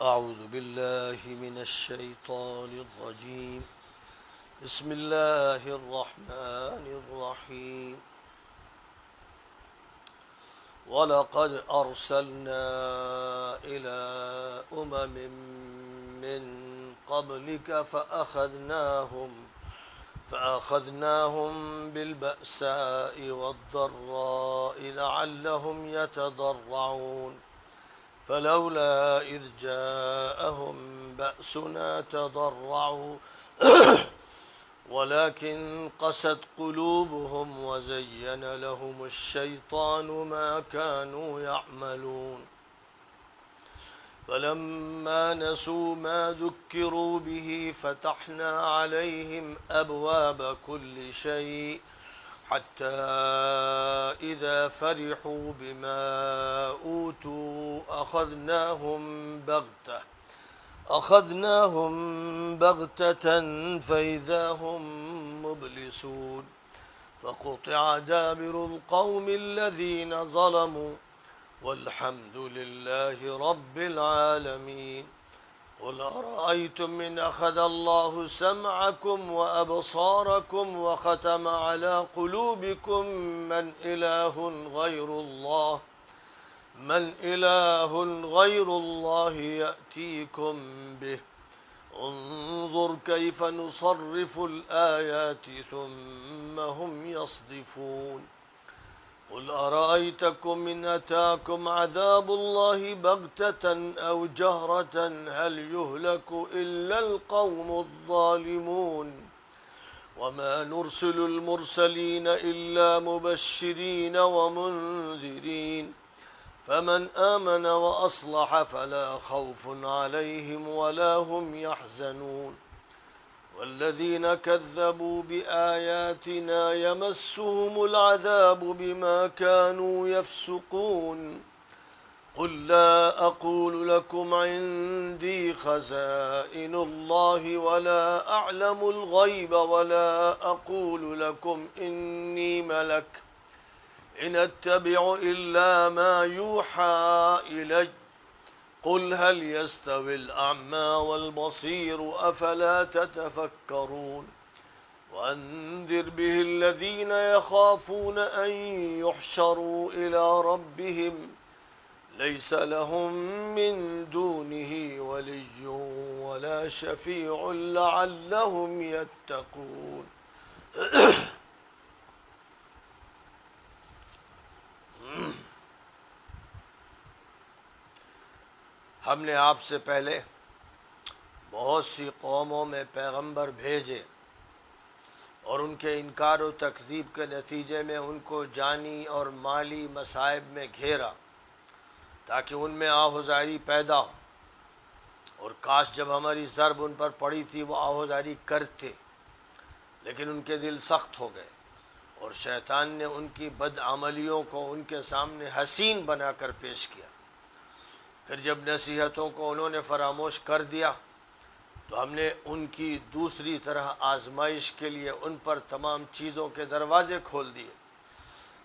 أعوذ بالله من الشيطان الرجيم. بسم الله الرحمن الرحيم. ولقد أرسلنا إلى أمم من قبلك فأخذناهم بالبأساء والضراء لعلهم يتضرعون فلولا إذ جاءهم بأسنا تضرعوا ولكن قست قلوبهم وزين لهم الشيطان ما كانوا يعملون فلما نسوا ما ذكروا به فتحنا عليهم أبواب كل شيء حتى إذا فرحوا بما أوتوا أخذناهم بغتة فإذا هم مبلسون فقطع دابر القوم الذين ظلموا والحمد لله رب العالمين. قل أرأيتم إن أخذ الله سمعكم وأبصاركم وختم على قلوبكم من إله غير الله يأتيكم به انظر كيف نصرف الآيات ثم هم يصدفون. قل أرأيتكم إن أتاكم عذاب الله بغتة أو جهرة هل يهلك إلا القوم الظالمون وما نرسل المرسلين إلا مبشرين ومنذرين فمن آمن وأصلح فلا خوف عليهم ولا هم يحزنون والذين كذبوا بآياتنا يمسهم العذاب بما كانوا يفسقون. قل لا أقول لكم عندي خزائن الله ولا أعلم الغيب ولا أقول لكم إني ملك إن أتبع إلا ما يوحى إلي قل هل يستوي الأعمى والبصير أفلا تتفكرون. وأنذر به الذين يخافون أن يحشروا إلى ربهم ليس لهم من دونه ولي ولا شفيع لعلهم يتقون. ہم نے آپ سے پہلے بہت سی قوموں میں پیغمبر بھیجے اور ان کے انکار و تکذیب کے نتیجے میں ان کو جانی اور مالی مصائب میں گھیرا تاکہ ان میں آہوزاری پیدا ہو، اور کاش جب ہماری ضرب ان پر پڑی تھی وہ آہوزاری کرتے، لیکن ان کے دل سخت ہو گئے اور شیطان نے ان کی بدعملیوں کو ان کے سامنے حسین بنا کر پیش کیا۔ پھر جب نصیحتوں کو انہوں نے فراموش کر دیا تو ہم نے ان کی دوسری طرح آزمائش کے لیے ان پر تمام چیزوں کے دروازے کھول دیے،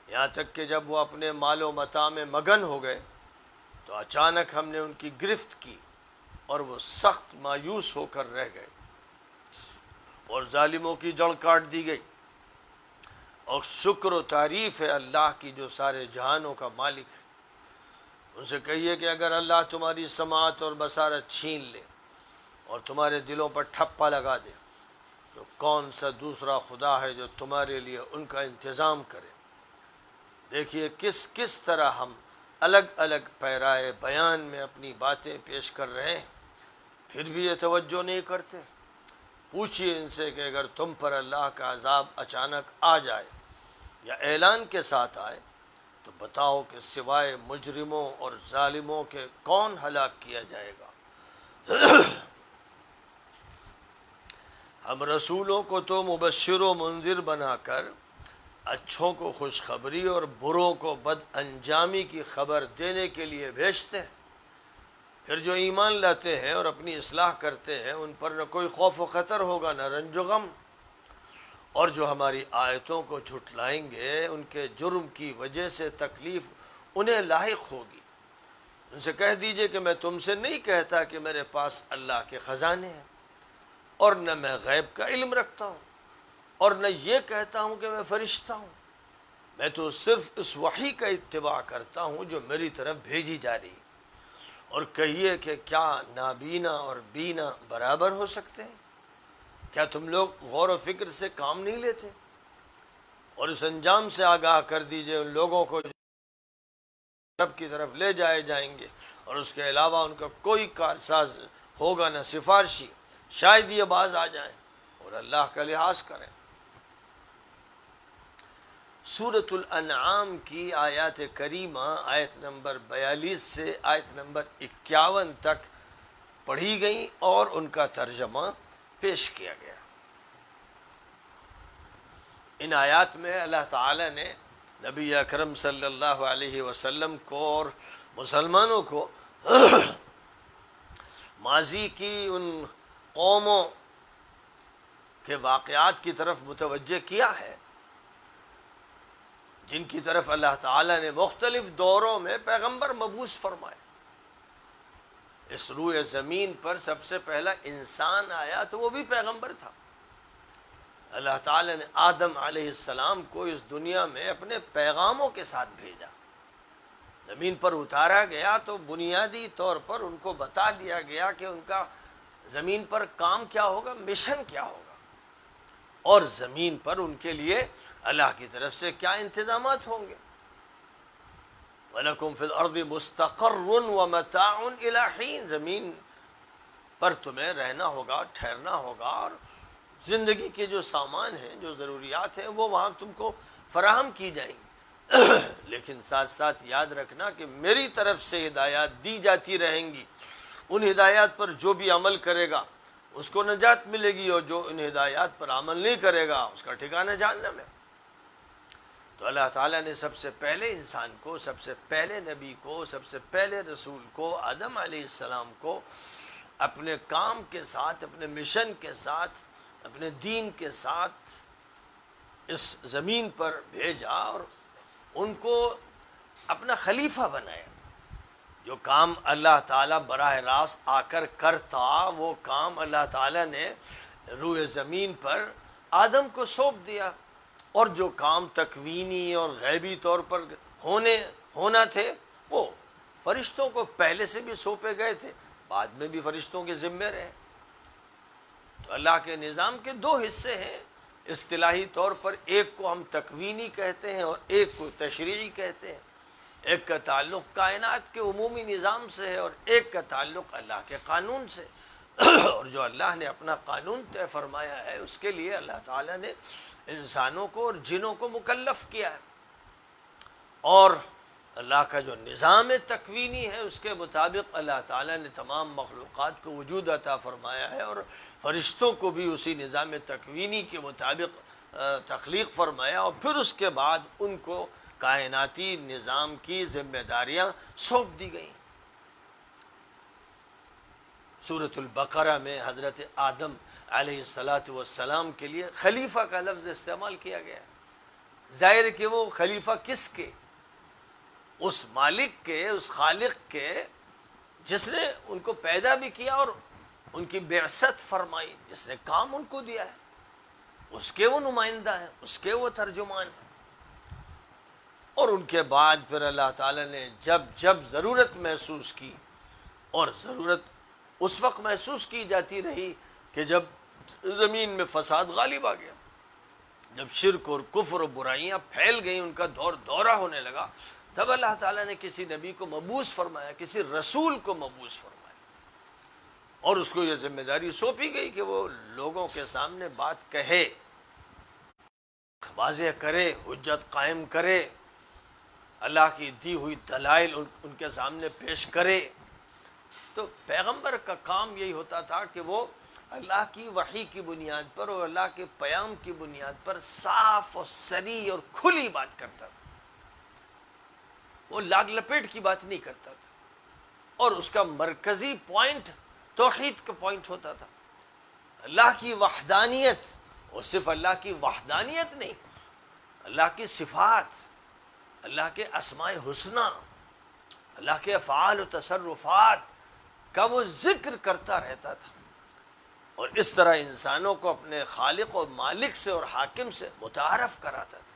یہاں تک کہ جب وہ اپنے مال و متاع میں مگن ہو گئے تو اچانک ہم نے ان کی گرفت کی اور وہ سخت مایوس ہو کر رہ گئے اور ظالموں کی جڑ کاٹ دی گئی۔ اور شکر و تعریف ہے اللہ کی جو سارے جہانوں کا مالک ہے۔ ان سے کہیے کہ اگر اللہ تمہاری سماعت اور بصارت چھین لے اور تمہارے دلوں پر ٹھپا لگا دے تو کون سا دوسرا خدا ہے جو تمہارے لیے ان کا انتظام کرے۔ دیکھیے کس طرح ہم الگ الگ پیرائے بیان میں اپنی باتیں پیش کر رہے ہیں، پھر بھی یہ توجہ نہیں کرتے۔ پوچھئے ان سے کہ اگر تم پر اللہ کا عذاب اچانک آ جائے یا اعلان کے ساتھ آئے تو بتاؤ کہ سوائے مجرموں اور ظالموں کے کون ہلاک کیا جائے گا۔ ہم رسولوں کو تو مبشر و منذر بنا کر اچھوں کو خوشخبری اور بروں کو بد انجامی کی خبر دینے کے لیے بھیجتے ہیں، پھر جو ایمان لاتے ہیں اور اپنی اصلاح کرتے ہیں ان پر نہ کوئی خوف و خطر ہوگا نہ رنج و غم، اور جو ہماری آیتوں کو جھٹلائیں گے ان کے جرم کی وجہ سے تکلیف انہیں لاحق ہوگی۔ ان سے کہہ دیجئے کہ میں تم سے نہیں کہتا کہ میرے پاس اللہ کے خزانے ہیں، اور نہ میں غیب کا علم رکھتا ہوں، اور نہ یہ کہتا ہوں کہ میں فرشتہ ہوں، میں تو صرف اس وحی کا اتباع کرتا ہوں جو میری طرف بھیجی جا رہی۔ اور کہیے کہ کیا نابینا اور بینا برابر ہو سکتے ہیں؟ کیا تم لوگ غور و فکر سے کام نہیں لیتے؟ اور اس انجام سے آگاہ کر دیجئے ان لوگوں کو جو رب کی طرف لے جائے جائیں گے، اور اس کے علاوہ ان کا کوئی کارساز ہوگا نہ سفارشی، شاید یہ باز آ جائیں اور اللہ کا لحاظ کریں۔ سورۃ الانعام کی آیات کریمہ آیت نمبر 42 سے آیت نمبر 51 تک پڑھی گئیں اور ان کا ترجمہ پیش کیا گیا۔ ان آیات میں اللہ تعالی نے نبی اکرم صلی اللہ علیہ وسلم کو اور مسلمانوں کو ماضی کی ان قوموں کے واقعات کی طرف متوجہ کیا ہے جن کی طرف اللہ تعالی نے مختلف دوروں میں پیغمبر مبعوث فرمائے۔ اس روئے زمین پر سب سے پہلا انسان آیا تو وہ بھی پیغمبر تھا۔ اللہ تعالی نے آدم علیہ السلام کو اس دنیا میں اپنے پیغاموں کے ساتھ بھیجا، زمین پر اتارا گیا تو بنیادی طور پر ان کو بتا دیا گیا کہ ان کا زمین پر کام کیا ہوگا، مشن کیا ہوگا، اور زمین پر ان کے لیے اللہ کی طرف سے کیا انتظامات ہوں گے۔ وَلَكُمْ فِي الْأَرْضِ مُسْتَقَرٌّ وَمَتَاعٌ إِلَىٰ حِينٍ، زمین پر تمہیں رہنا ہوگا، ٹھہرنا ہوگا، اور زندگی کے جو سامان ہیں، جو ضروریات ہیں، وہ وہاں تم کو فراہم کی جائیں گی۔ لیکن ساتھ ساتھ یاد رکھنا کہ میری طرف سے ہدایات دی جاتی رہیں گی، ان ہدایات پر جو بھی عمل کرے گا اس کو نجات ملے گی، اور جو ان ہدایات پر عمل نہیں کرے گا اس کا ٹھکانہ جہنم ہے۔ تو اللہ تعالیٰ نے سب سے پہلے انسان کو، سب سے پہلے نبی کو، سب سے پہلے رسول کو، آدم علیہ السلام کو اپنے کام کے ساتھ، اپنے مشن کے ساتھ، اپنے دین کے ساتھ اس زمین پر بھیجا، اور ان کو اپنا خلیفہ بنایا۔ جو کام اللہ تعالیٰ براہ راست آ کر کرتا، وہ کام اللہ تعالیٰ نے روئے زمین پر آدم کو سونپ دیا، اور جو کام تکوینی اور غیبی طور پر ہونا تھے وہ فرشتوں کو پہلے سے بھی سونپے گئے تھے، بعد میں بھی فرشتوں کے ذمے رہے۔ تو اللہ کے نظام کے دو حصے ہیں اصطلاحی طور پر، ایک کو ہم تکوینی کہتے ہیں اور ایک کو تشریعی کہتے ہیں۔ ایک کا تعلق کائنات کے عمومی نظام سے ہے اور ایک کا تعلق اللہ کے قانون سے۔ اور جو اللہ نے اپنا قانون طے فرمایا ہے اس کے لیے اللہ تعالیٰ نے انسانوں کو اور جنوں کو مکلف کیا ہے، اور اللہ کا جو نظام تکوینی ہے اس کے مطابق اللہ تعالیٰ نے تمام مخلوقات کو وجود عطا فرمایا ہے، اور فرشتوں کو بھی اسی نظام تکوینی کے مطابق تخلیق فرمایا، اور پھر اس کے بعد ان کو کائناتی نظام کی ذمہ داریاں سونپ دی گئیں۔ سورۃ البقرہ میں حضرت آدم علیہ السلام کے لیے خلیفہ کا لفظ استعمال کیا گیا۔ ظاہر کہ وہ خلیفہ کس کے؟ اس مالک کے، اس خالق کے جس نے ان کو پیدا بھی کیا اور ان کی بعثت فرمائی، جس نے کام ان کو دیا ہے، اس کے وہ نمائندہ ہیں، اس کے وہ ترجمان ہیں۔ اور ان کے بعد پھر اللہ تعالیٰ نے جب ضرورت محسوس کی، اور ضرورت اس وقت محسوس کی جاتی رہی کہ جب زمین میں فساد غالب آ گیا، جب شرک اور کفر اور برائیاں پھیل گئیں، ان کا دورہ ہونے لگا، تب اللہ تعالیٰ نے کسی نبی کو مبعوث فرمایا، کسی رسول کو مبعوث فرمایا، اور اس کو یہ ذمہ داری سونپی گئی کہ وہ لوگوں کے سامنے بات کہے، واضح کرے، حجت قائم کرے، اللہ کی دی ہوئی دلائل ان کے سامنے پیش کرے۔ تو پیغمبر کا کام یہی ہوتا تھا کہ وہ اللہ کی وحی کی بنیاد پر اور اللہ کے پیام کی بنیاد پر صاف اور صریح اور کھلی بات کرتا تھا، وہ لاگ لپیٹ کی بات نہیں کرتا تھا، اور اس کا مرکزی پوائنٹ توحید کا پوائنٹ ہوتا تھا، اللہ کی وحدانیت، اور صرف اللہ کی وحدانیت نہیں، اللہ کی صفات، اللہ کے اسماء حسنہ، اللہ کے افعال و تصرفات کا وہ ذکر کرتا رہتا تھا، اور اس طرح انسانوں کو اپنے خالق و مالک سے اور حاکم سے متعارف کراتا تھا۔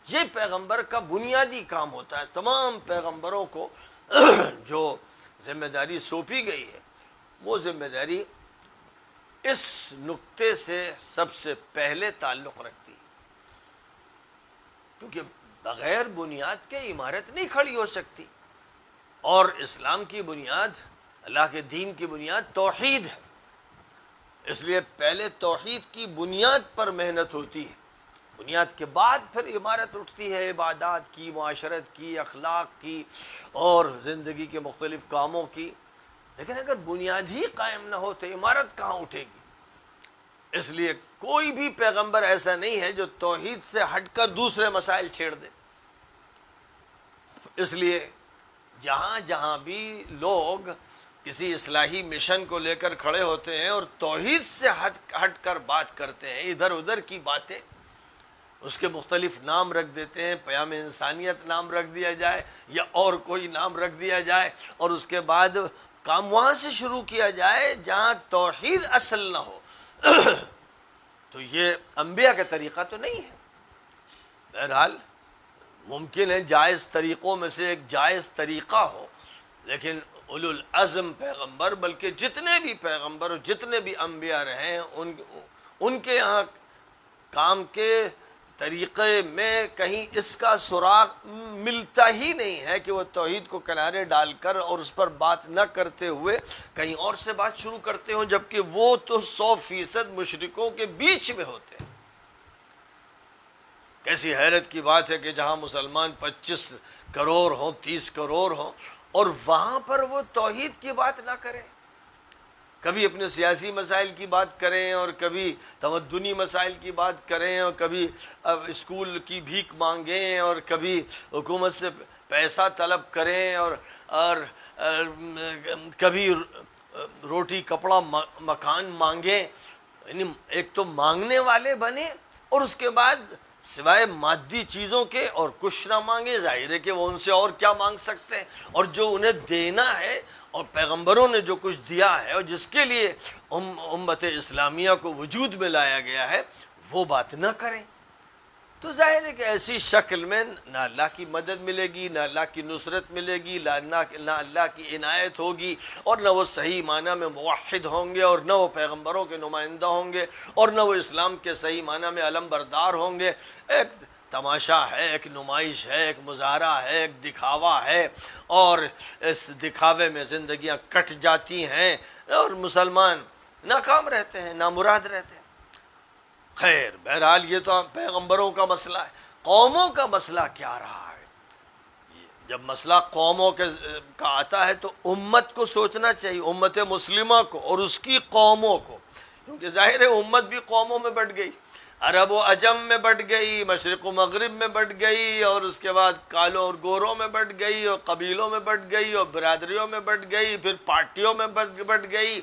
یہ پیغمبر کا بنیادی کام ہوتا ہے۔ تمام پیغمبروں کو جو ذمہ داری سونپی گئی ہے، وہ ذمہ داری اس نقطے سے سب سے پہلے تعلق رکھتی ہے، کیونکہ بغیر بنیاد کے عمارت نہیں کھڑی ہو سکتی، اور اسلام کی بنیاد، اللہ کے دین کی بنیاد توحید ہے۔ اس لیے پہلے توحید کی بنیاد پر محنت ہوتی ہے، بنیاد کے بعد پھر عمارت اٹھتی ہے عبادات کی، معاشرت کی، اخلاق کی اور زندگی کے مختلف کاموں کی۔ لیکن اگر بنیاد ہی قائم نہ ہو تو عمارت کہاں اٹھے گی؟ اس لیے کوئی بھی پیغمبر ایسا نہیں ہے جو توحید سے ہٹ کر دوسرے مسائل چھیڑ دے۔ اس لیے جہاں جہاں بھی لوگ کسی اصلاحی مشن کو لے کر کھڑے ہوتے ہیں اور توحید سے ہٹ کر بات کرتے ہیں، ادھر ادھر کی باتیں، اس کے مختلف نام رکھ دیتے ہیں، پیام انسانیت نام رکھ دیا جائے یا اور کوئی نام رکھ دیا جائے، اور اس کے بعد کام وہاں سے شروع کیا جائے جہاں توحید اصل نہ ہو، تو یہ انبیاء کا طریقہ تو نہیں ہے۔ بہرحال ممکن ہے جائز طریقوں میں سے ایک جائز طریقہ ہو، لیکن اولو العزم پیغمبر، بلکہ جتنے بھی پیغمبر اور جتنے بھی انبیاء رہے ہیں، ان کے یہاں کام کے طریقے میں کہیں اس کا سراغ ملتا ہی نہیں ہے کہ وہ توحید کو کنارے ڈال کر اور اس پر بات نہ کرتے ہوئے کہیں اور سے بات شروع کرتے ہوں، جبکہ وہ تو 100% مشرکوں کے بیچ میں ہوتے ہیں۔ کیسی حیرت کی بات ہے کہ جہاں مسلمان 25 کروڑ ہوں، 30 کروڑ ہوں، اور وہاں پر وہ توحید کی بات نہ کریں، کبھی اپنے سیاسی مسائل کی بات کریں اور کبھی تمدنی مسائل کی بات کریں اور کبھی اسکول کی بھیک مانگیں اور کبھی حکومت سے پیسہ طلب کریں اور کبھی روٹی کپڑا مکان مانگیں۔ یعنی ایک تو مانگنے والے بنے اور اس کے بعد سوائے مادی چیزوں کے اور کچھ نہ مانگے۔ ظاہر ہے کہ وہ ان سے اور کیا مانگ سکتے ہیں، اور جو انہیں دینا ہے اور پیغمبروں نے جو کچھ دیا ہے اور جس کے لیے امت اسلامیہ کو وجود میں لایا گیا ہے، وہ بات نہ کریں، تو ظاہر ہے کہ ایسی شکل میں نہ اللہ کی مدد ملے گی، نہ اللہ کی نصرت ملے گی، نہ اللہ کی عنایت ہوگی، اور نہ وہ صحیح معنی میں موحد ہوں گے، اور نہ وہ پیغمبروں کے نمائندہ ہوں گے، اور نہ وہ اسلام کے صحیح معنی میں علم بردار ہوں گے۔ ایک تماشا ہے، ایک نمائش ہے، ایک مظاہرہ ہے، ایک دکھاوا ہے، اور اس دکھاوے میں زندگیاں کٹ جاتی ہیں اور مسلمان ناکام رہتے ہیں، نامراد رہتے ہیں۔ خیر، بہرحال یہ تو پیغمبروں کا مسئلہ ہے۔ قوموں کا مسئلہ کیا رہا ہے؟ جب مسئلہ قوموں کا آتا ہے تو امت کو سوچنا چاہیے، امت مسلمہ کو اور اس کی قوموں کو، کیونکہ ظاہر ہے امت بھی قوموں میں بٹ گئی، عرب و عجم میں بٹ گئی، مشرق و مغرب میں بٹ گئی، اور اس کے بعد کالوں اور گوروں میں بٹ گئی، اور قبیلوں میں بٹ گئی، اور برادریوں میں بٹ گئی، پھر پارٹیوں میں بٹ گئی،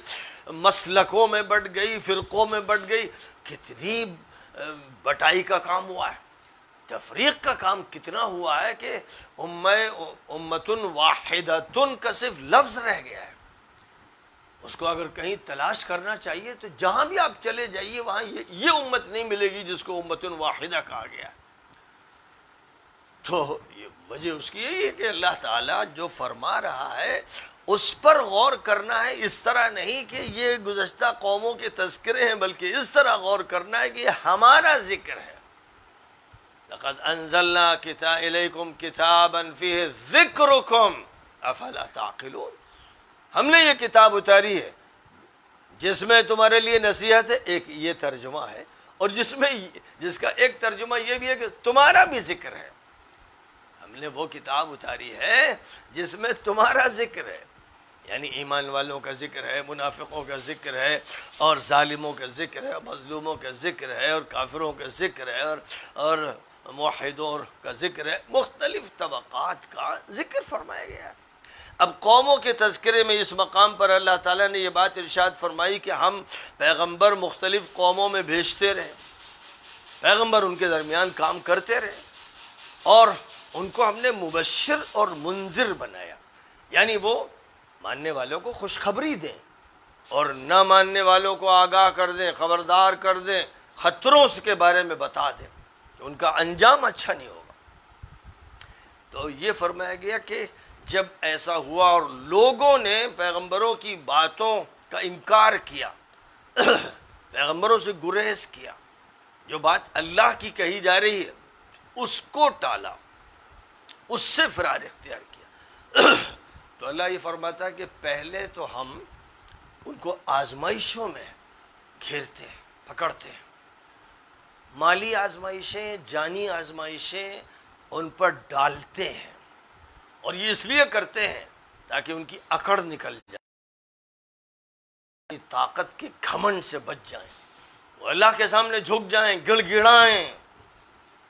مسلکوں میں بٹ گئی، فرقوں میں بٹ گئی۔ کتنی بٹائی کا کام ہوا ہے، تفریق کا کام کتنا ہوا ہے کہ امت واحدۃ کا صرف لفظ رہ گیا ہے۔ اس کو اگر کہیں تلاش کرنا چاہیے تو جہاں بھی آپ چلے جائیے وہاں یہ امت نہیں ملے گی جس کو امت واحدہ کہا گیا۔ تو یہ وجہ اس کی یہی ہے کہ اللہ تعالیٰ جو فرما رہا ہے اس پر غور کرنا ہے، اس طرح نہیں کہ یہ گزشتہ قوموں کے تذکرے ہیں، بلکہ اس طرح غور کرنا ہے کہ یہ ہمارا ذکر ہے۔ لقد انزلنا الیکم کتابا فیہ ذکرکم افلا تعقلون، ہم نے یہ کتاب اتاری ہے جس میں تمہارے لیے نصیحت ہے، ایک یہ ترجمہ ہے، اور جس کا ایک ترجمہ یہ بھی ہے کہ تمہارا بھی ذکر ہے۔ ہم نے وہ کتاب اتاری ہے جس میں تمہارا ذکر ہے، یعنی ایمان والوں کا ذکر ہے، منافقوں کا ذکر ہے، اور ظالموں کا ذکر ہے، مظلوموں کا ذکر ہے، اور کافروں کا ذکر ہے، اور موحدوں کا ذکر ہے، مختلف طبقات کا ذکر فرمایا گیا ہے۔ اب قوموں کے تذکرے میں اس مقام پر اللہ تعالیٰ نے یہ بات ارشاد فرمائی کہ ہم پیغمبر مختلف قوموں میں بھیجتے رہے، پیغمبر ان کے درمیان کام کرتے رہے، اور ان کو ہم نے مبشر اور منذر بنایا۔ یعنی وہ ماننے والوں کو خوشخبری دیں اور نہ ماننے والوں کو آگاہ کر دیں، خبردار کر دیں، خطروں کے بارے میں بتا دیں کہ ان کا انجام اچھا نہیں ہوگا۔ تو یہ فرمایا گیا کہ جب ایسا ہوا اور لوگوں نے پیغمبروں کی باتوں کا انکار کیا، پیغمبروں سے گریز کیا، جو بات اللہ کی کہی جا رہی ہے اس کو ٹالا، اس سے فرار اختیار کیا، تو اللہ یہ فرماتا ہے کہ پہلے تو ہم ان کو آزمائشوں میں گھیرتے ہیں، پکڑتے ہیں، مالی آزمائشیں، جانی آزمائشیں ان پر ڈالتے ہیں، اور یہ اس لیے کرتے ہیں تاکہ ان کی اکڑ نکل جائے، طاقت کے گھمنڈ سے بچ جائیں، وہ اللہ کے سامنے جھک جائیں، گڑ گڑائیں،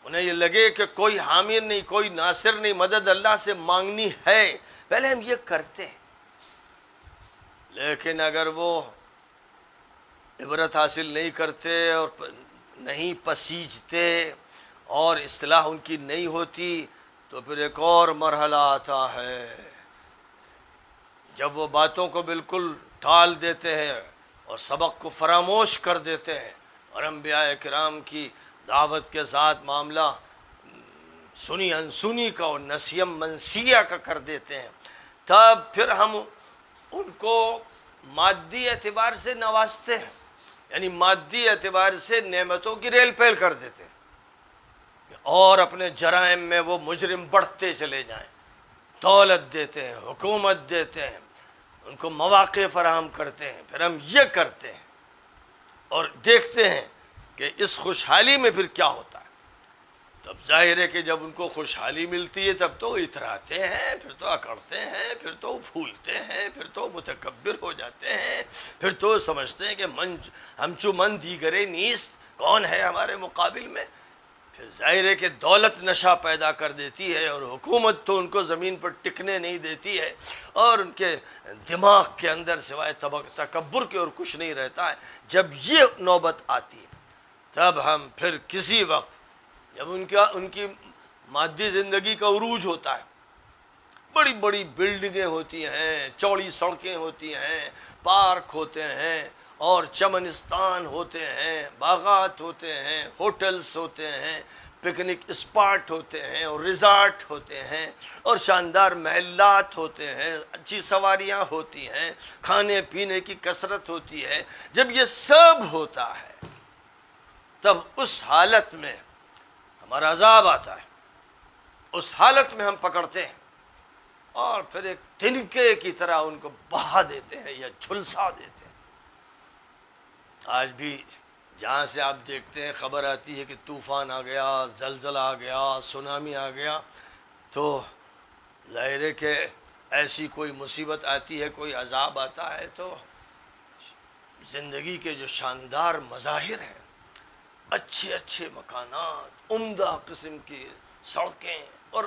انہیں یہ لگے کہ کوئی حامی نہیں، کوئی ناصر نہیں، مدد اللہ سے مانگنی ہے۔ پہلے ہم یہ کرتے ہیں، لیکن اگر وہ عبرت حاصل نہیں کرتے اور نہیں پسیجتے اور اصلاح ان کی نہیں ہوتی تو پھر ایک اور مرحلہ آتا ہے، جب وہ باتوں کو بالکل ٹال دیتے ہیں اور سبق کو فراموش کر دیتے ہیں اور انبیاء کرام کی دعوت کے ساتھ معاملہ سنی انسنی کا اور نسیم منسیہ کا کر دیتے ہیں، تب پھر ہم ان کو مادی اعتبار سے نوازتے ہیں، یعنی مادی اعتبار سے نعمتوں کی ریل پیل کر دیتے ہیں، اور اپنے جرائم میں وہ مجرم بڑھتے چلے جائیں، دولت دیتے ہیں، حکومت دیتے ہیں، ان کو مواقع فراہم کرتے ہیں، پھر ہم یہ کرتے ہیں اور دیکھتے ہیں کہ اس خوشحالی میں پھر کیا ہوتا ہے۔ تب ظاہر ہے کہ جب ان کو خوشحالی ملتی ہے تب تو اتراتے ہیں، پھر تو اکڑتے ہیں، پھر تو پھولتے ہیں، پھر تو متکبر ہو جاتے ہیں، پھر تو سمجھتے ہیں کہ ہمچو من دیگرے نیست، کون ہے ہمارے مقابل میں۔ پھر ظاہر ہے کہ دولت نشہ پیدا کر دیتی ہے اور حکومت تو ان کو زمین پر ٹکنے نہیں دیتی ہے، اور ان کے دماغ کے اندر سوائے تکبر کے اور کچھ نہیں رہتا ہے۔ جب یہ نوبت آتی ہے تب ہم پھر کسی وقت جب ان کی مادی زندگی کا عروج ہوتا ہے، بڑی بڑی بلڈنگیں ہوتی ہیں، چوڑی سڑکیں ہوتی ہیں، پارک ہوتے ہیں اور چمنستان ہوتے ہیں، باغات ہوتے ہیں، ہوٹلز ہوتے ہیں، پکنک اسپاٹ ہوتے ہیں اور ریزارٹ ہوتے ہیں اور شاندار محلات ہوتے ہیں، اچھی سواریاں ہوتی ہیں، کھانے پینے کی کثرت ہوتی ہے۔ جب یہ سب ہوتا ہے تب اس حالت میں ہمارا عذاب آتا ہے، اس حالت میں ہم پکڑتے ہیں اور پھر ایک تنکے کی طرح ان کو بہا دیتے ہیں یا جھلسا دیتے ہیں۔ آج بھی جہاں سے آپ دیکھتے ہیں خبر آتی ہے کہ طوفان آ گیا، زلزلہ آ گیا، سونامی آ گیا، تو ظاہر ہے کہ ایسی کوئی مصیبت آتی ہے، کوئی عذاب آتا ہے تو زندگی کے جو شاندار مظاہر ہیں، اچھے اچھے مکانات، عمدہ قسم کی سڑکیں اور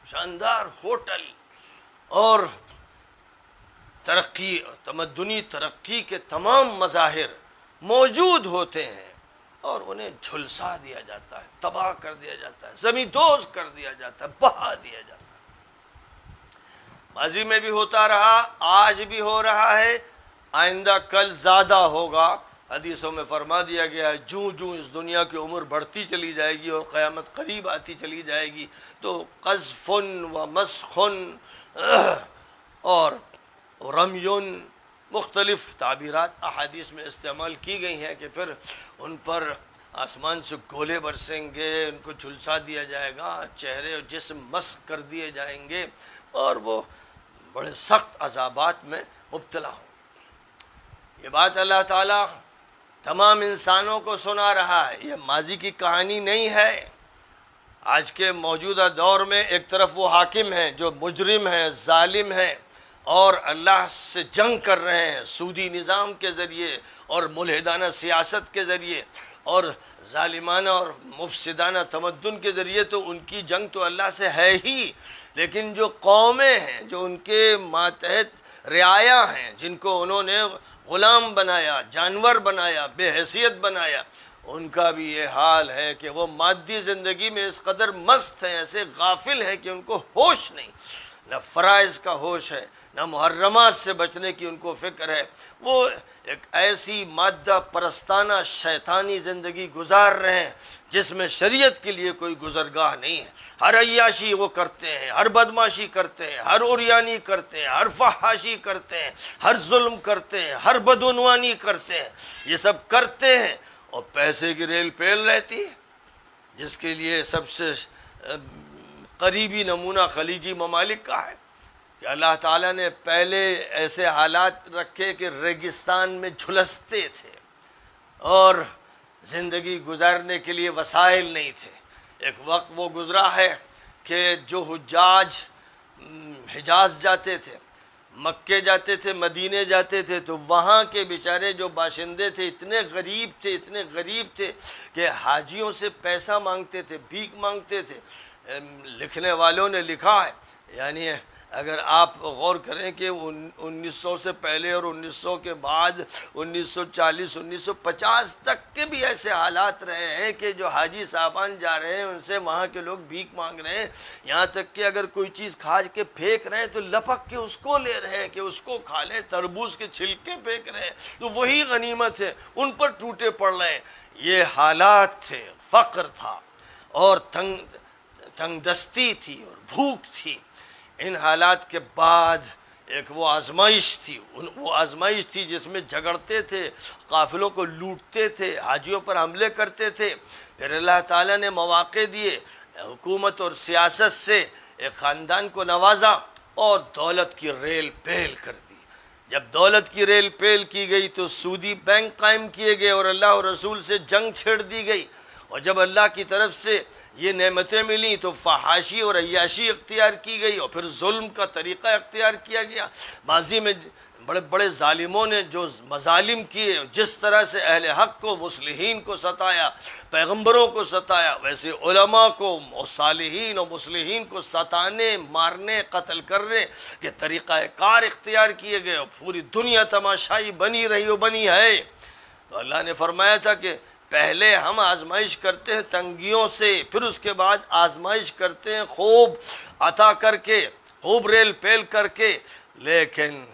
شاندار ہوٹل اور ترقی، تمدنی ترقی کے تمام مظاہر موجود ہوتے ہیں، اور انہیں جھلسا دیا جاتا ہے، تباہ کر دیا جاتا ہے، زمیندوز کر دیا جاتا ہے، بہا دیا جاتا ہے۔ ماضی میں بھی ہوتا رہا، آج بھی ہو رہا ہے، آئندہ کل زیادہ ہوگا۔ حدیثوں میں فرما دیا گیا ہے جوں جوں اس دنیا کی عمر بڑھتی چلی جائے گی اور قیامت قریب آتی چلی جائے گی تو قذف و مسخ اور رمیون، مختلف تعبیرات احادیث میں استعمال کی گئی ہیں کہ پھر ان پر آسمان سے گولے برسیں گے، ان کو جھلسا دیا جائے گا، چہرے اور جسم مسخ کر دیے جائیں گے اور وہ بڑے سخت عذابات میں مبتلا ہوں گے۔ یہ بات اللہ تعالیٰ تمام انسانوں کو سنا رہا ہے، یہ ماضی کی کہانی نہیں ہے۔ آج کے موجودہ دور میں ایک طرف وہ حاکم ہیں جو مجرم ہیں، ظالم ہیں اور اللہ سے جنگ کر رہے ہیں سودی نظام کے ذریعے اور ملحدانہ سیاست کے ذریعے اور ظالمانہ اور مفسدانہ تمدن کے ذریعے، تو ان کی جنگ تو اللہ سے ہے ہی، لیکن جو قومیں ہیں، جو ان کے ماتحت رعایا ہیں، جن کو انہوں نے غلام بنایا، جانور بنایا، بے حیثیت بنایا، ان کا بھی یہ حال ہے کہ وہ مادی زندگی میں اس قدر مست ہیں، ایسے غافل ہیں کہ ان کو ہوش نہیں، نہ فرائض کا ہوش ہے، نہ محرمات سے بچنے کی ان کو فکر ہے. وہ ایک ایسی مادہ پرستانہ شیطانی زندگی گزار رہے ہیں جس میں شریعت کے لیے کوئی گزرگاہ نہیں ہے. ہر عیاشی وہ کرتے ہیں، ہر بدماشی کرتے ہیں، ہر عریانی کرتے ہیں، ہر فحاشی کرتے ہیں، ہر ظلم کرتے ہیں، ہر بدعنوانی کرتے ہیں. یہ سب کرتے ہیں اور پیسے کی ریل پیل رہتی ہے، جس کے لیے سب سے قریبی نمونہ خلیجی ممالک کا ہے کہ اللہ تعالیٰ نے پہلے ایسے حالات رکھے کہ ریگستان میں جھلستے تھے اور زندگی گزارنے کے لیے وسائل نہیں تھے. ایک وقت وہ گزرا ہے کہ جو حجاج حجاز جاتے تھے، مکے جاتے تھے، مدینے جاتے تھے، تو وہاں کے بیچارے جو باشندے تھے اتنے غریب تھے کہ حاجیوں سے پیسہ مانگتے تھے، بھیک مانگتے تھے. لکھنے والوں نے لکھا ہے، یعنی اگر آپ غور کریں کہ 1900 سے پہلے اور 1900 کے بعد 1940 1950 تک کے بھی ایسے حالات رہے ہیں کہ جو حاجی صاحبان جا رہے ہیں ان سے وہاں کے لوگ بھیک مانگ رہے ہیں. یہاں تک کہ اگر کوئی چیز کھا کے پھینک رہے ہیں تو لپک کے اس کو لے رہے ہیں کہ اس کو کھا لیں. تربوز کے چھلکے پھینک رہے ہیں تو وہی غنیمت ہے، ان پر ٹوٹے پڑ رہے ہیں. یہ حالات تھے، فقر تھا اور تنگ دستی تھی اور بھوک تھی. ان حالات کے بعد ایک وہ آزمائش تھی جس میں جھگڑتے تھے، قافلوں کو لوٹتے تھے، حاجیوں پر حملے کرتے تھے. پھر اللہ تعالیٰ نے مواقع دیے، حکومت اور سیاست سے ایک خاندان کو نوازا اور دولت کی ریل پیل کر دی. جب دولت کی ریل پیل کی گئی تو سودی بینک قائم کیے گئے اور اللہ اور رسول سے جنگ چھیڑ دی گئی. اور جب اللہ کی طرف سے یہ نعمتیں ملیں تو فحاشی اور عیاشی اختیار کی گئی اور پھر ظلم کا طریقہ اختیار کیا گیا. ماضی میں بڑے بڑے ظالموں نے جو مظالم کیے، جس طرح سے اہل حق کو، مصلحین کو ستایا، پیغمبروں کو ستایا، ویسے علماء کو اور صالحین اور مصلحین کو ستانے، مارنے، قتل کرنے کے طریقہ کار اختیار کیے گئے اور پوری دنیا تماشائی بنی رہی اور بنی ہے. تو اللہ نے فرمایا تھا کہ پہلے ہم آزمائش کرتے ہیں تنگیوں سے، پھر اس کے بعد آزمائش کرتے ہیں خوب عطا کر کے، خوب ریل پیل کر کے. لیکن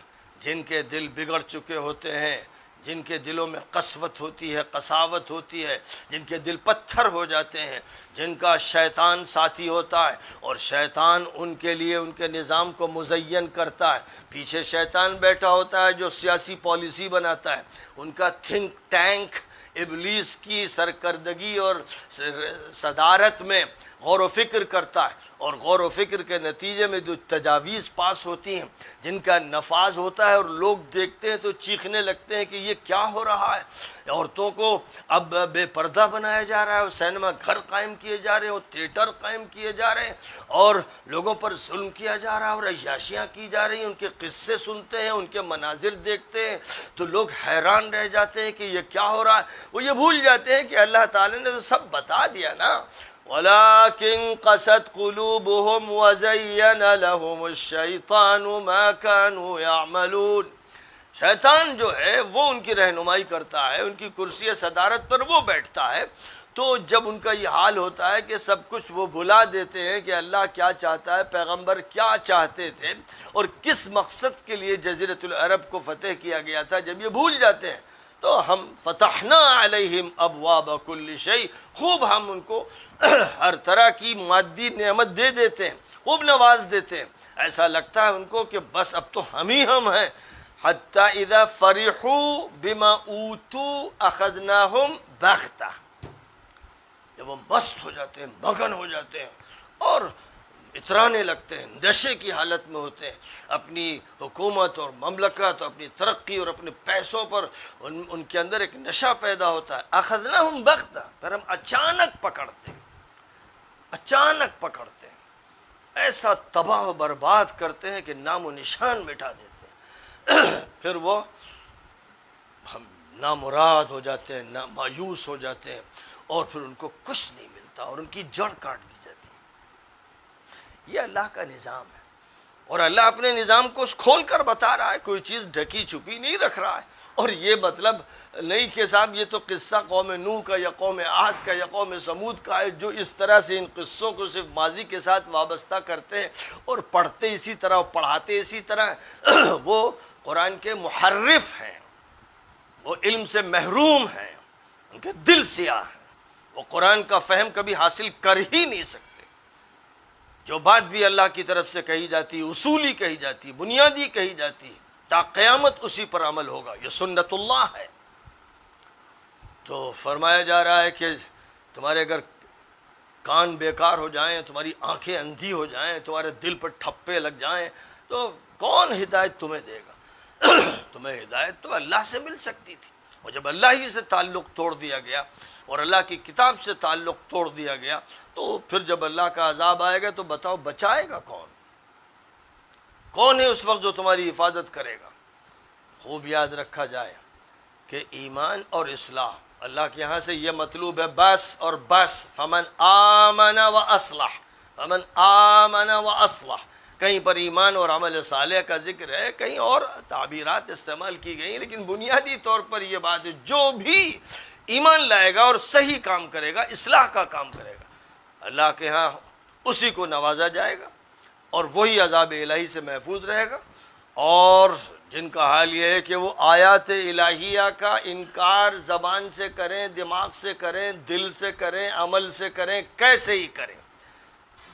جن کے دل بگڑ چکے ہوتے ہیں، جن کے دلوں میں قسوت ہوتی ہے، قساوت ہوتی ہے، جن کے دل پتھر ہو جاتے ہیں، جن کا شیطان ساتھی ہوتا ہے اور شیطان ان کے لیے ان کے نظام کو مزین کرتا ہے. پیچھے شیطان بیٹھا ہوتا ہے جو سیاسی پالیسی بناتا ہے، ان کا تھنک ٹینک ابلیس کی سرکردگی اور صدارت میں غور و فکر کرتا ہے، اور غور و فکر کے نتیجے میں جو تجاویز پاس ہوتی ہیں جن کا نفاذ ہوتا ہے اور لوگ دیکھتے ہیں تو چیخنے لگتے ہیں کہ یہ کیا ہو رہا ہے. عورتوں کو اب بے پردہ بنایا جا رہا ہے، سینما گھر قائم کیے جا رہے ہیں اور تھیٹر قائم کیے جا رہے ہیں اور لوگوں پر ظلم کیا جا رہا ہے اور عیاشیاں کی جا رہی ہیں. ان کے قصے سنتے ہیں، ان کے مناظر دیکھتے ہیں تو لوگ حیران رہ جاتے ہیں کہ یہ کیا ہو رہا ہے. وہ یہ بھول جاتے ہیں کہ اللہ تعالیٰ نے تو سب بتا دیا نا. وَلَكِنْ قَسَتْ قُلُوبُهُمْ وَزَيَّنَ لَهُمُ الشَّيْطَانُ مَا كَانُوا يَعْمَلُونَ. شیطان جو ہے وہ ان کی رہنمائی کرتا ہے، ان کی کرسی صدارت پر وہ بیٹھتا ہے. تو جب ان کا یہ حال ہوتا ہے کہ سب کچھ وہ بھلا دیتے ہیں کہ اللہ کیا چاہتا ہے، پیغمبر کیا چاہتے تھے اور کس مقصد کے لیے جزیرۃ العرب کو فتح کیا گیا تھا، جب یہ بھول جاتے ہیں تو ہم فتحنا علیہم ابواب کل شیء، خوب ہم ان کو ہر طرح کی مادی نعمت دے دیتے ہیں، خوب نواز دیتے ہیں. ایسا لگتا ہے ان کو کہ بس اب تو ہم ہی ہم ہیں. حتی اذا فرحوا بما اوتوا اخذناہم بغتہ، جب وہ مست ہو جاتے ہیں، مگن ہو جاتے ہیں اور اترانے لگتے ہیں، نشے کی حالت میں ہوتے ہیں، اپنی حکومت اور مملکت اور اپنی ترقی اور اپنے پیسوں پر ان کے اندر ایک نشہ پیدا ہوتا ہے. اخذناہم بغتہ، پھر ہم اچانک پکڑتے ہیں، ایسا تباہ و برباد کرتے ہیں کہ نام و نشان مٹا دیتے ہیں. پھر وہ ہم نامراد ہو جاتے ہیں، مایوس ہو جاتے ہیں اور پھر ان کو کچھ نہیں ملتا اور ان کی جڑ کاٹ دی جاتی ہے. یہ اللہ کا نظام ہے اور اللہ اپنے نظام کو کھول کر بتا رہا ہے، کوئی چیز ڈھکی چھپی نہیں رکھ رہا ہے. اور یہ مطلب نہیں کہ صاحب یہ تو قصہ قوم نوح کا یا قوم عاد کا یا قوم سمود کا ہے، جو اس طرح سے ان قصوں کو صرف ماضی کے ساتھ وابستہ کرتے ہیں اور پڑھتے اسی طرح اور پڑھاتے اسی طرح وہ قرآن کے محرف ہیں، وہ علم سے محروم ہیں، ان کے دل سیاہ ہیں، وہ قرآن کا فہم کبھی حاصل کر ہی نہیں سکتے۔ جو بات بھی اللہ کی طرف سے کہی جاتی، اصولی کہی جاتی، بنیادی کہی جاتی، تا قیامت اسی پر عمل ہوگا، یہ سنت اللہ ہے۔ تو فرمایا جا رہا ہے کہ تمہارے اگر کان بیکار ہو جائیں، تمہاری آنکھیں اندھی ہو جائیں، تمہارے دل پر ٹھپے لگ جائیں، تو کون ہدایت تمہیں دے گا؟ تمہیں ہدایت تو اللہ سے مل سکتی تھی، اور جب اللہ ہی سے تعلق توڑ دیا گیا اور اللہ کی کتاب سے تعلق توڑ دیا گیا، تو پھر جب اللہ کا عذاب آئے گا تو بتاؤ بچائے گا کون؟ کون ہے اس وقت جو تمہاری حفاظت کرے گا؟ خوب یاد رکھا جائے کہ ایمان اور اصلاح اللہ کے یہاں سے یہ مطلوب ہے، بس اور بس۔ فمن آمن و اصلح، فمن آمن و اصلح، کہیں پر ایمان اور عمل صالح کا ذکر ہے، کہیں اور تعبیرات استعمال کی گئی، لیکن بنیادی طور پر یہ بات ہے جو بھی ایمان لائے گا اور صحیح کام کرے گا، اصلاح کا کام کرے گا، اللہ کے ہاں اسی کو نوازا جائے گا اور وہی عذاب الہی سے محفوظ رہے گا۔ اور جن کا حال یہ ہے کہ وہ آیات الہیہ کا انکار زبان سے کریں، دماغ سے کریں، دل سے کریں، عمل سے کریں، کیسے ہی کریں،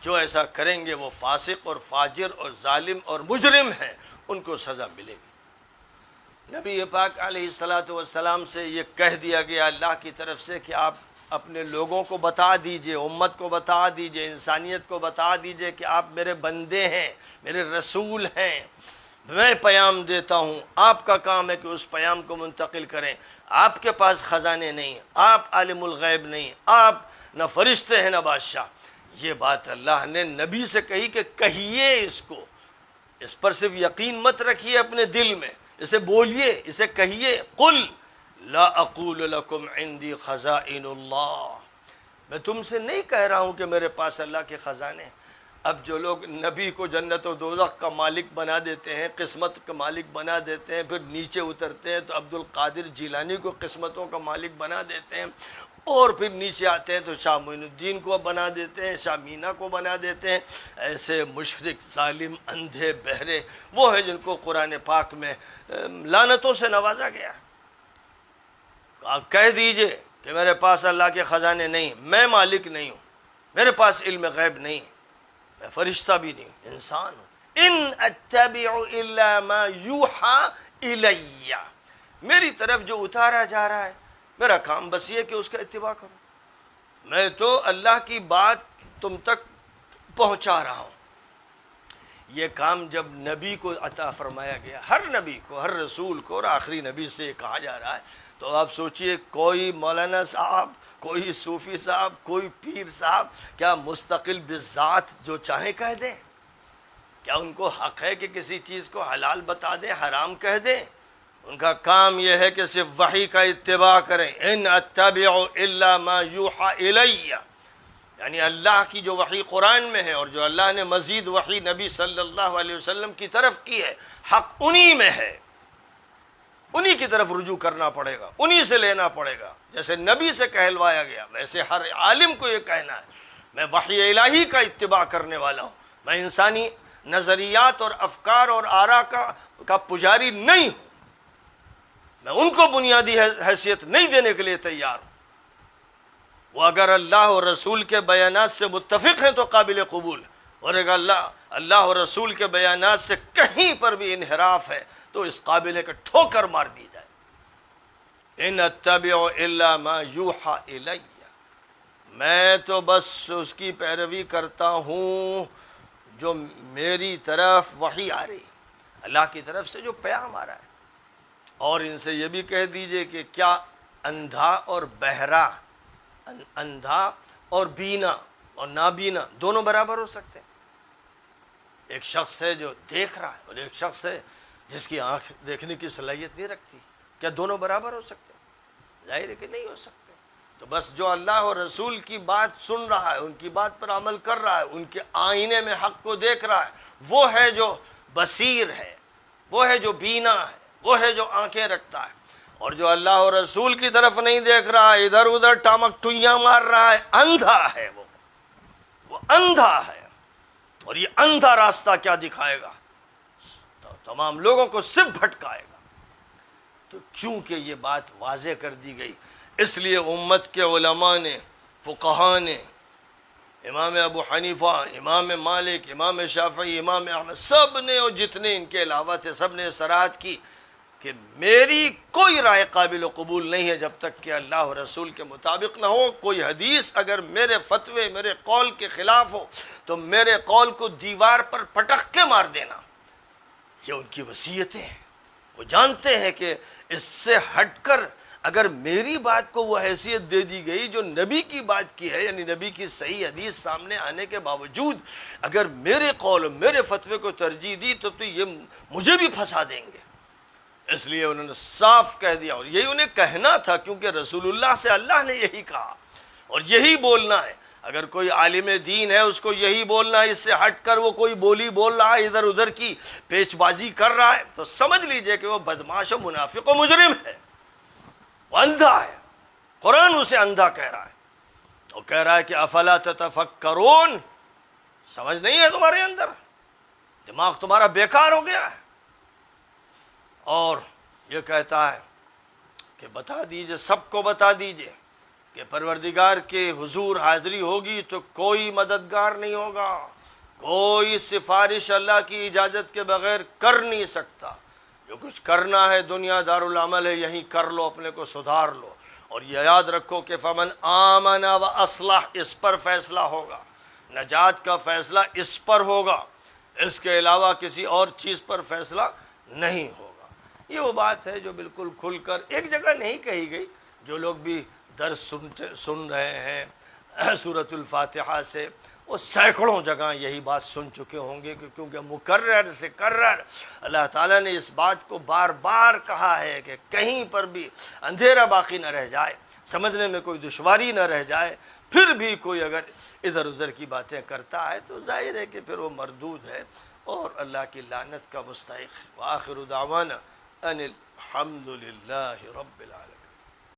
جو ایسا کریں گے وہ فاسق اور فاجر اور ظالم اور مجرم ہیں، ان کو سزا ملے گی۔ نبی پاک علیہ الصلاۃ والسلام سے یہ کہہ دیا گیا اللہ کی طرف سے کہ آپ اپنے لوگوں کو بتا دیجئے، امت کو بتا دیجئے، انسانیت کو بتا دیجئے کہ آپ میرے بندے ہیں، میرے رسول ہیں، میں پیام دیتا ہوں، آپ کا کام ہے کہ اس پیام کو منتقل کریں۔ آپ کے پاس خزانے نہیں، آپ عالم الغیب نہیں، آپ نہ فرشتے ہیں نہ بادشاہ۔ یہ بات اللہ نے نبی سے کہی کہ کہیے اس کو، اس پر صرف یقین مت رکھیے اپنے دل میں، اسے بولیے، اسے کہیے، قل لا اقول لکم عندی خزائن اللہ، میں تم سے نہیں کہہ رہا ہوں کہ میرے پاس اللہ کے خزانے ہیں۔ اب جو لوگ نبی کو جنت و دوزخ کا مالک بنا دیتے ہیں، قسمت کا مالک بنا دیتے ہیں، پھر نیچے اترتے ہیں تو عبد القادر جیلانی کو قسمتوں کا مالک بنا دیتے ہیں، اور پھر نیچے آتے ہیں تو شاہ معین الدین کو بنا دیتے ہیں، شاہ مینا کو بنا دیتے ہیں۔ ایسے مشرک، ظالم، اندھے، بہرے وہ ہیں جن کو قرآن پاک میں لعنتوں سے نوازا گیا۔ آپ کہہ دیجئے کہ میرے پاس اللہ کے خزانے نہیں، میں مالک نہیں ہوں، میرے پاس علم غیب نہیں، میں فرشتہ بھی نہیں ہوں، انسان ہوں۔ ان اتبع الا ما یوحى الی، میری طرف جو اتارا جا رہا ہے میرا کام بس یہ کہ اس کا اتباع کروں، میں تو اللہ کی بات تم تک پہنچا رہا ہوں۔ یہ کام جب نبی کو عطا فرمایا گیا، ہر نبی کو، ہر رسول کو، اور آخری نبی سے یہ کہا جا رہا ہے، تو آپ سوچئے کوئی مولانا صاحب، کوئی صوفی صاحب، کوئی پیر صاحب کیا مستقل بذات جو چاہیں کہہ دیں؟ کیا ان کو حق ہے کہ کسی چیز کو حلال بتا دیں، حرام کہہ دیں؟ ان کا کام یہ ہے کہ صرف وحی کا اتباع کریں۔ ان اتبع الا ما یوحى الی، یعنی اللہ کی جو وحی قرآن میں ہے اور جو اللہ نے مزید وحی نبی صلی اللہ علیہ وسلم کی طرف کی ہے، حق انہی میں ہے، انہی کی طرف رجوع کرنا پڑے گا، انہی سے لینا پڑے گا۔ جیسے نبی سے کہلوایا گیا ویسے ہر عالم کو یہ کہنا ہے، میں وحی الہی کا اتباع کرنے والا ہوں، میں انسانی نظریات اور افکار اور آراء کا پجاری نہیں ہوں، میں ان کو بنیادی حیثیت نہیں دینے کے لیے تیار ہوں۔ وہ اگر اللہ اور رسول کے بیانات سے متفق ہیں تو قابل قبول، اور اگر اللہ اور رسول کے بیانات سے کہیں پر بھی انحراف ہے تو اس قابل ہے کہ ٹھوکر مار دی جائے۔ ان اتبع الا ما یوحى الی، میں تو بس اس کی پیروی کرتا ہوں جو میری طرف وحی آ رہی، اللہ کی طرف سے جو پیام آ رہا ہے۔ اور ان سے یہ بھی کہہ دیجئے کہ کیا اندھا اور بہرا، اندھا اور بینا اور نابینا دونوں برابر ہو سکتے ہیں؟ ایک شخص ہے جو دیکھ رہا ہے اور ایک شخص ہے جس کی آنکھ دیکھنے کی صلاحیت نہیں رکھتی، کیا دونوں برابر ہو سکتے ہیں؟ ظاہر ہے کہ نہیں ہو سکتے۔ تو بس جو اللہ اور رسول کی بات سن رہا ہے، ان کی بات پر عمل کر رہا ہے، ان کے آئینے میں حق کو دیکھ رہا ہے، وہ ہے جو بصیر ہے، وہ ہے جو بینا ہے، وہ ہے جو آنکھیں رکھتا ہے۔ اور جو اللہ اور رسول کی طرف نہیں دیکھ رہا ہے، ادھر ادھر ٹامک ٹوئیاں مار رہا ہے، اندھا ہے وہ اندھا ہے۔ اور یہ اندھا راستہ کیا دکھائے گا؟ تو تمام لوگوں کو صرف بھٹکائے گا۔ تو چونکہ یہ بات واضح کر دی گئی، اس لیے امت کے علماء نے، فقہاء نے، امام ابو حنیفہ، امام مالک، امام شافعی، امام احمد، سب نے اور جتنے ان کے علاوہ تھے سب نے صراحت کی کہ میری کوئی رائے قابل و قبول نہیں ہے جب تک کہ اللہ و رسول کے مطابق نہ ہو۔ کوئی حدیث اگر میرے فتوے، میرے قول کے خلاف ہو تو میرے قول کو دیوار پر پٹخ کے مار دینا۔ یہ ان کی وصیتیں ہیں۔ وہ جانتے ہیں کہ اس سے ہٹ کر اگر میری بات کو وہ حیثیت دے دی گئی جو نبی کی بات کی ہے، یعنی نبی کی صحیح حدیث سامنے آنے کے باوجود اگر میرے قول، میرے فتوے کو ترجیح دی تو یہ مجھے بھی پھنسا دیں گے۔ اس لیے انہوں نے صاف کہہ دیا، اور یہی انہیں کہنا تھا، کیونکہ رسول اللہ سے اللہ نے یہی کہا اور یہی بولنا ہے۔ اگر کوئی عالم دین ہے اس کو یہی بولنا ہے، اس سے ہٹ کر وہ کوئی بولی بول رہا ہے، ادھر ادھر کی پیچ بازی کر رہا ہے، تو سمجھ لیجئے کہ وہ بدمعاش و منافق و مجرم ہے، وہ اندھا ہے۔ قرآن اسے اندھا کہہ رہا ہے، تو کہہ رہا ہے کہ افلا تتفکرون، سمجھ نہیں ہے تمہارے اندر، دماغ تمہارا بیکار ہو گیا ہے۔ اور یہ کہتا ہے کہ بتا دیجئے، سب کو بتا دیجئے کہ پروردگار کے حضور حاضری ہوگی تو کوئی مددگار نہیں ہوگا، کوئی سفارش اللہ کی اجازت کے بغیر کر نہیں سکتا۔ جو کچھ کرنا ہے دنیا دارالعمل ہے، یہیں کر لو، اپنے کو سدھار لو۔ اور یہ یاد رکھو کہ فمن آمن و اصلح، اس پر فیصلہ ہوگا، نجات کا فیصلہ اس پر ہوگا، اس کے علاوہ کسی اور چیز پر فیصلہ نہیں ہوگا۔ یہ وہ بات ہے جو بالکل کھل کر ایک جگہ نہیں کہی گئی۔ جو لوگ بھی درس سن رہے ہیں سورۃ الفاتحہ سے، وہ سینکڑوں جگہ یہی بات سن چکے ہوں گے، کیونکہ مکرر سے کرر اللہ تعالیٰ نے اس بات کو بار بار کہا ہے کہ کہیں پر بھی اندھیرا باقی نہ رہ جائے، سمجھنے میں کوئی دشواری نہ رہ جائے۔ پھر بھی کوئی اگر ادھر ادھر کی باتیں کرتا ہے تو ظاہر ہے کہ پھر وہ مردود ہے اور اللہ کی لعنت کا مستحق ہے۔ وآخر دعوانا ان الحمد للہ رب العالمین۔